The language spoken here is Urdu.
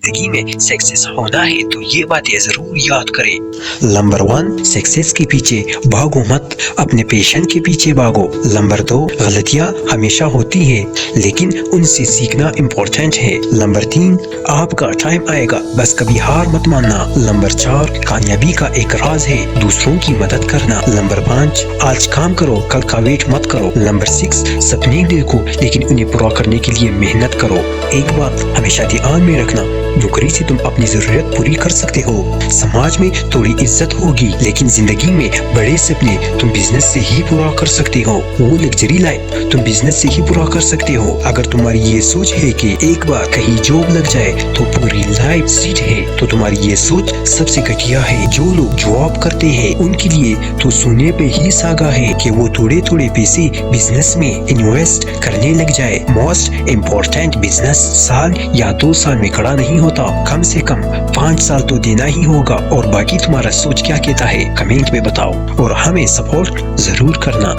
زندگی میں سکسیس ہونا ہے تو یہ باتیں ضرور یاد کریں۔ نمبر 1، سکسیس کے پیچھے بھاگو مت، اپنے پیشن کے پیچھے بھاگو۔ نمبر 2، غلطیاں ہمیشہ ہوتی ہیں لیکن ان سے سیکھنا امپورٹنٹ ہے۔ نمبر 3، آپ کا ٹائم آئے گا، بس کبھی ہار مت ماننا۔ نمبر 4، کامیابی کا ایک راز ہے دوسروں کی مدد کرنا۔ نمبر 5، آج کام کرو، کل کا ویٹ مت کرو۔ نمبر 6، سپنے دیکھو لیکن انہیں پورا کرنے کے لیے محنت کرو۔ ایک بات ہمیشہ دھیان میں رکھنا، نوکری سے تم اپنی ضرورت پوری کر سکتے ہو، سماج میں تھوڑی عزت ہوگی، لیکن زندگی میں بڑے سپنے تم بزنس سے ہی پورا کر سکتے ہو۔ وہ لگژری لائف تم بزنس سے ہی پورا کر سکتے ہو۔ اگر تمہاری یہ سوچ ہے کہ ایک بار کہیں جاب لگ جائے تو پوری لائف سیٹ ہے، تو تمہاری یہ سوچ سب سے گھٹیا ہے۔ جو لوگ جاب کرتے ہیں ان کے لیے تو سونے پہ ہی ساگا ہے کہ وہ تھوڑے تھوڑے پیسے بزنس میں انویسٹ کرنے لگ جائے۔ موسٹ امپورٹنٹ بزنس سال یا 2 سال میں کھڑا نہیں ہوتا، کم سے کم 5 سال تو دینا ہی ہوگا۔ اور باقی تمہارا سوچ کیا کہتا ہے کمنٹ میں بتاؤ اور ہمیں سپورٹ ضرور کرنا۔